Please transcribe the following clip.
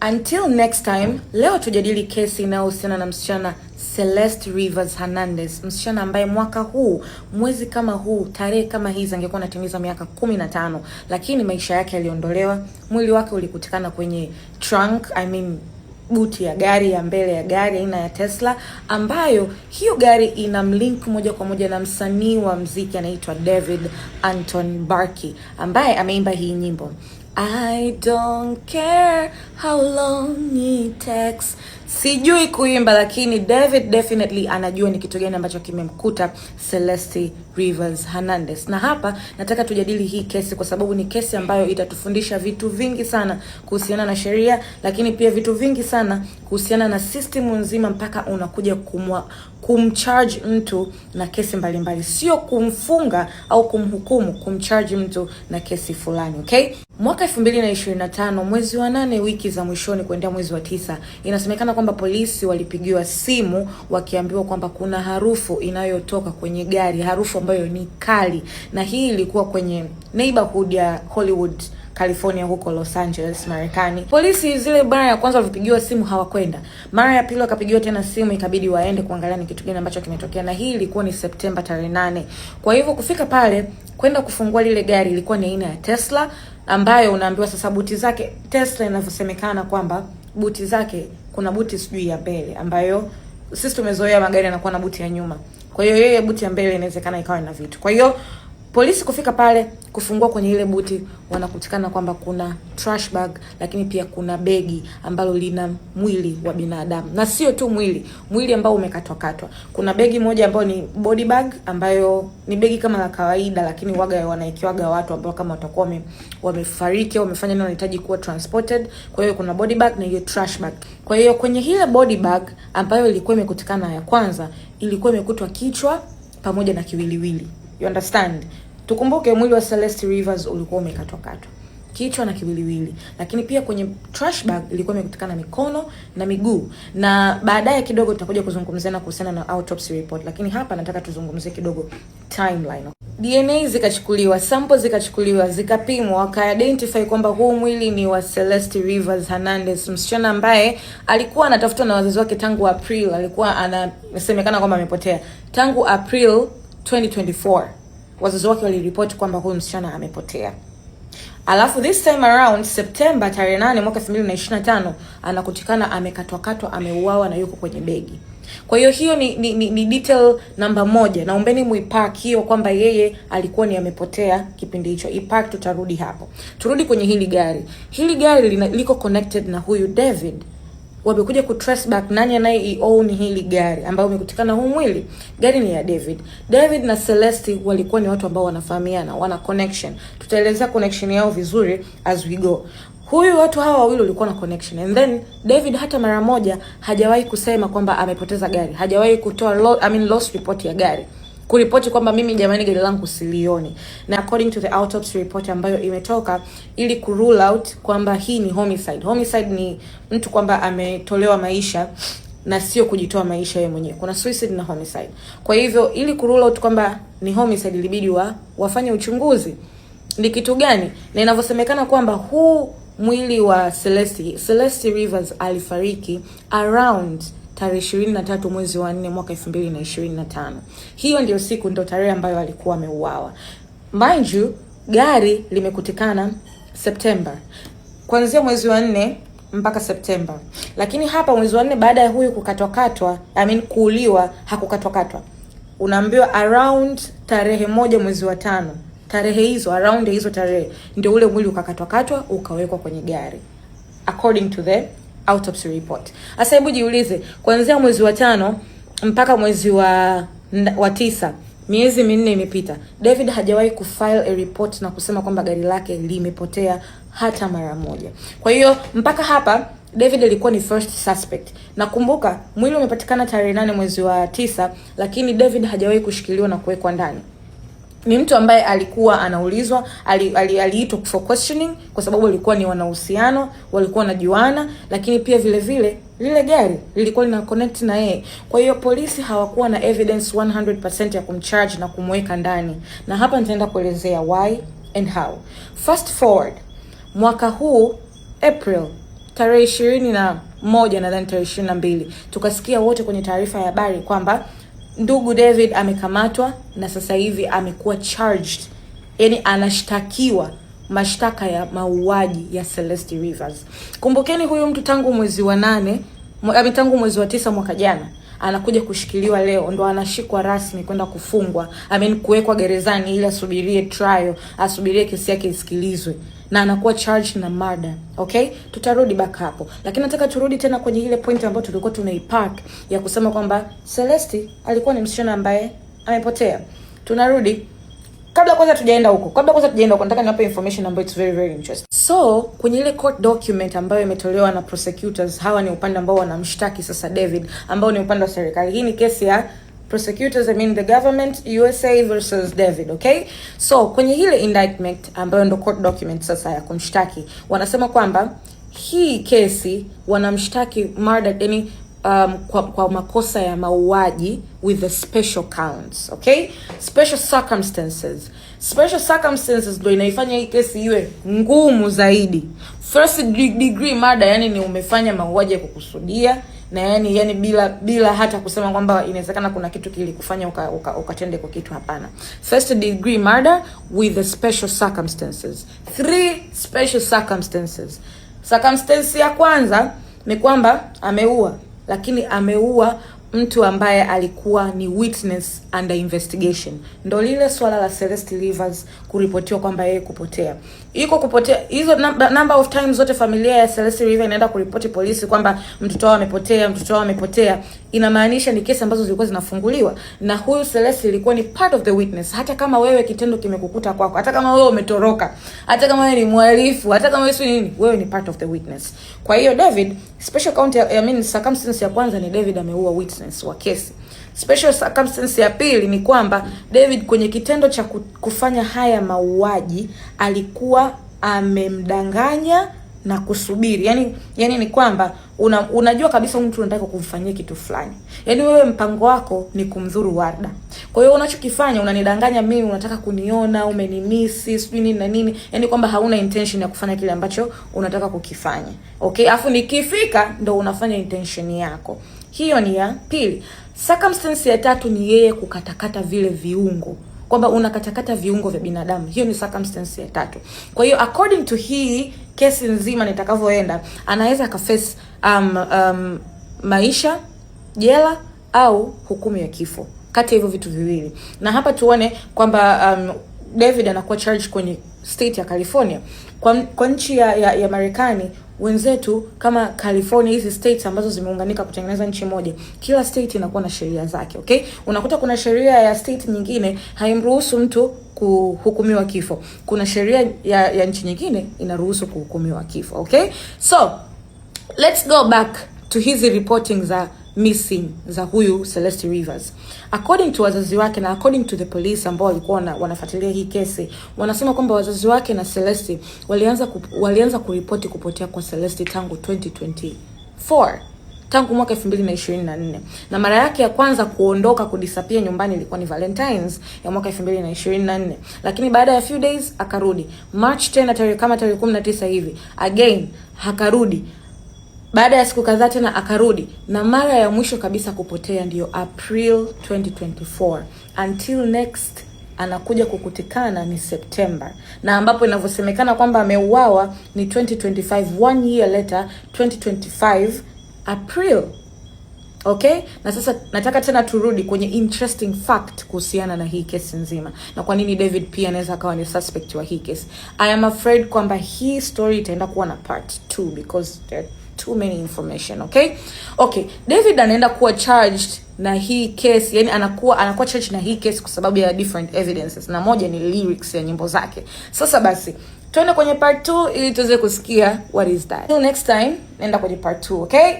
Until next time, leo tujadili kesi inayohusiana na msichana Celeste Rivers Hernandez, msichana ambaye mwaka huu, mwezi kama huu, tarehe kama hizi angekuwa anatimiza miaka 15, lakini maisha yake yaliondolewa. Mwili wake ulikutikana kwenye trunk, buti ya gari ya mbele ya gari aina ya Tesla, ambayo hiyo gari ina mlink moja kwa moja na msanii wa muziki anaitwa David Anton Barkey, ambaye ameimba hii nyimbo I don't care how long it takes. Sijui kuimba, lakini David definitely anajua ni kitu gani ambacho kimemkuta Celeste Rivers Hernandez. Na hapa nataka tujadili hii kesi kwa sababu ni kesi ambayo itatufundisha vitu vingi sana kuhusiana na sheria, lakini pia vitu vingi sana kuhusiana na system nzima mpaka unakuja kumcharge mtu na kesi mbalimbali. Sio kumfunga au kumhukumu, kumcharge mtu na kesi fulani, okay? Mwaka 2025 mwezi wa 8 wiki za mwishoni kuendea mwezi wa 9, inasemekana kwamba polisi walipigiwa simu wakiambiwa kwamba kuna harufu inayotoka kwenye gari, harufu ambayo ni kali, na hii ilikuwa kwenye neighborhood ya Hollywood, California, huko Los Angeles, Marekani. Polisi zile mara ya kwanza walipigiwa simu hawakwenda. Mara ya pili wakapigiwa tena simu, ikabidi waende kuangalia ni kitu gani ambacho kimetokea, na hii ilikuwa ni Septemba tarehe 8. Kwa hivyo kufika pale kwenda kufungua lile gari, ilikuwa ni aina ya Tesla, ambayo unaambiwa sasa buti zake, Tesla inavyosemekana kwamba buti zake kuna buti sijui ya mbele, ambayo sisi tumezoea magari yanakuwa na buti ya nyuma. Kwa hiyo yeye buti ya mbele inawezekana ikawa na vitu. Kwa hiyo polisi kufika pale kufungua kwenye ile buti, wanakutikana kwamba kuna trash bag, lakini pia kuna begi ambalo lina mwili wa binadamu. Na sio tu mwili ambao umekatwa. Kuna begi moja ambayo ni body bag, ambayo ni begi kama la kawaida, lakini waga wanaikiwaga watu ambao kama watakuwa wamefariki au wamefanya nini, wanahitaji kuwa transported. Kwa hiyo kuna body bag na hiyo trash bag. Kwa hiyo kwenye ile body bag ambayo ilikuwa imekutikana ya kwanza, ilikuwa imekutwa kichwa pamoja na kiwiliwili. You understand? Tukumbuke mwili wa Celeste Rivers ulikuwa umekatwa, kichwa na kiwiliwili, lakini pia kwenye trash bag ilikuwa imekutikana mikono na miguu. Na baadaye kidogo tutakuja kuzungumzia kuhusiana na autopsy report, lakini hapa nataka tuzungumzie kidogo timeline. DNA zikachukuliwa, samples zikachukuliwa, zikapimwa, waka-identify kwamba huu mwili ni wa Celeste Rivers Hernandez, msichana ambaye alikuwa anatafutwa na wazazi wake tangu April. Alikuwa anasemekana kwamba amepotea tangu April 2024. Wazazi wake waliripoti kwamba huyu msichana amepotea. Alafu this time around September tarehe 8 mwaka 2025 anakutikana amekatwa, ameuawa na yuko kwenye begi. Kwa hiyo hiyo ni detail namba 1. Naombeni muipark hiyo kwamba yeye alikuwa ni amepotea kipindi hicho. Ipark, tutarudi hapo. Turudi kwenye hili gari. Hili gari liko connected na huyu David. Wamekuja ku trace back nani anaye own hili gari ambayo umekutikana huu mwili. Gari ni ya David. David na Celeste walikuwa ni watu ambao wanafahamiana, wana connection. Tutaelezea connection yao vizuri as we go. Watu hawa wawili walikuwa na connection. And then David hata mara moja hajawahi kusema kwamba amepoteza gari. Hajawahi kutoa lost report ya gari, kuripoti kwamba mimi jamani gari langu silioni. Na according to the autopsy report ambayo imetoka ili ku rule out kwamba hii ni homicide. Homicide ni mtu kwamba ametolewa maisha na sio kujitoa maisha yeye mwenyewe. Kuna suicide na homicide. Kwa hivyo ili ku rule out kwamba ni homicide ilibidi wafanye uchunguzi ni kitu gani. Na inavyosemekana kwamba huu mwili wa Celeste Rivers alifariki around tarehe 23 mwezi wa 4 mwaka 2025. Hiyo ndio siku, ndio tarehe ambayo alikuwa ameuawa. Mind you, gari limekutikana September. Kuanzia mwezi wa 4 mpaka September. Lakini hapa mwezi wa 4 baada ya huyu kukatwa, kuuliwa, hakukatwa. Unaambiwa around tarehe 1 mwezi wa 5. Tarehe hizo, around hizo tarehe, ndio ule mwili ukakatwa ukawekwa kwenye gari. According to the autopsy report. Sasa hebu jiulize, kuanzia mwezi wa 5 mpaka mwezi wa 9, miezi 4 imepita. David hajawahi kufile a report na kusema kwamba gari lake limepotea hata mara moja. Kwa hiyo mpaka hapa David alikuwa ni first suspect. Na kumbuka mwili umepatikana tarehe 8 mwezi wa 9, lakini David hajawahi kushikiliwa na kuwekwa ndani. Ni mtu ambaye alikuwa anaulizwa, aliitwa for questioning kwa sababu walikuwa ni wanahusiano, walikuwa wanajuana, lakini pia vile lile gari lilikuwa lina connect na yeye. Kwa hiyo polisi hawakuwa na evidence 100% ya kumcharge na kumweka ndani. Na hapa nitaenda kuelezea why and how. Fast forward mwaka huu April tarehe 21 nadhani tarehe 22 tukasikia wote kwenye taarifa ya habari kwamba ndugu David amekamatwa na sasa hivi amekuwa charged, yani anashtakiwa mashtaka ya mauaji ya Celeste Rivers. Kumbukeni huyu mtu tangu mwezi wa 8, tangu mwezi wa 9 mwaka jana anakuja kushikiliwa, leo ndo anashikwa rasmi kwenda kufungwa, kuwekwa gerezani ili asubirie trial, asubirie kesi yake isikilizwe, na anakuwa charged na murder. Okay, tutarudi back hapo, lakini nataka turudi tena kwenye ile point ambayo tulikuwa tunaipark ya kusema kwamba Celeste alikuwa ni msichana ambaye amepotea. Tunarudi kabla kwanza tujaenda huko, nataka niwape information ambayo it's very very interesting. So kwenye ile court document ambayo imetolewa na prosecutors, hawa ni upande ambao wanamshtaki sasa David, ambao ni upande wa serikali. Hii ni kesi ya prosecutors, the government, USA versus David, okay? So kwenye ile indictment ambayo ndo court document sasa ya kumshtaki, wanasema kwamba hii kesi wanamshtaki murder, yani kwa makosa ya mauaji with the special counts, okay? Special circumstances ndio inaifanya hii kesi iwe ngumu zaidi. First degree murder, yani ni umefanya mauaji ya kukusudia, na yani bila hata kusema kwamba inawezekana kuna kitu kilikufanya ukatende kwa kitu, hapana. First degree murder with the special circumstances. 3 special circumstances. Circumstance ya kwanza ni kwamba ameua, lakini ameua mtu ambaye alikuwa ni witness under investigation. Ndio lile swala la Celeste Rivers kuripotiwa kwamba yeye kupotea. Hizo number of times zote familia ya Celeste Rivers inaenda kuripoti polisi kwamba mtoto wao amepotea, inamaanisha ni kesi ambazo zilikuwa zinafunguliwa, na huyu Celeste ilikuwa ni part of the witness. Hata kama wewe kitendo kimekukuta kwako, hata kama wewe umetoroka, hata kama wewe ni mhalifu, hata kama wewe ni part of the witness. Kwa hiyo David, special count circumstance ya kwanza ni David ameua witness wa kesi. Special circumstance ya pili ni kwamba David kwenye kitendo cha kufanya haya mauaji alikuwa amemdanganya na kusubiri. Yani ni kwamba unajua kabisa mtu unataka kumfanyia kitu fulani. Yani wewe mpango wako ni kumdhuru Warda. Kwa hiyo unachokifanya, unanidanganya mimi, unataka kuniona, umenimisi, sijui nini na nini. Yani kwamba hauna intention ya kufanya kile ambacho unataka kukifanya. Okay? Afu nikifika ndo unafanya intention yako. Hiyo ni ya pili. Circumstance ya tatu ni yeye kukatakata vile viungo, kwamba unakatakata viungo vya binadamu. Hiyo ni circumstance ya tatu. Kwa hiyo according to hii kesi nzima nitakavyoenda, anaweza akaface maisha jela au hukumu ya kifo, kati ya hivyo vitu viwili. Na hapa tuone kwamba David anakuwa charged kwenye state ya California. Kwa nchi ya Marekani, wenzetu kama California, hizi states ambazo zimeunganika kutengeneza nchi moja, kila state inakuwa na sheria zake, okay? Unakuta kuna sheria ya state nyingine haimruhusu mtu kuhukumiwa kifo. Kuna sheria ya nchi nyingine inaruhusu kuhukumiwa kifo, okay? So, let's go back to hizi reporting za missing za huyu Celeste Rivers. According to wazazi wake na according to the police ambao walikuwa wanafuatilia hii kesi, wanasema kwamba wazazi wake na Celeste walianza kuripoti kupotea kwa Celeste tangu 2024, tangu mwaka 2024. Na mara yake ya kwanza kuondoka kudisappear nyumbani ilikuwa ni Valentines ya mwaka 2024. Lakini baada ya few days akarudi. March tena tarehe 19 hivi. Again hakarudi. Baada ya siku kadhaa tena akarudi, na mara ya mwisho kabisa kupotea ndio April 2024. Until next anakuja kukutikana ni September, na ambapo inavyosemekana kwamba ameuawa ni 2025, 1 year later, 2025 April. Okay? Na sasa nataka tena turudi kwenye interesting fact kuhusiana na hii kesi nzima, na kwa nini David pia anaweza akawa ni suspect wa hii kesi. I am afraid kwamba hii story itaenda kuwa na part 2 because there too many information, okay? Okay, David anaenda kuwa charged na hii case, yani anakuwa charged na hii case kwa sababu ya different evidences, na moja ni lyrics ya nyimbo zake. Sasa basi, tuende kwenye part 2 ili tuweze kusikia what is that. Till next time, nenda kwenye part 2, okay?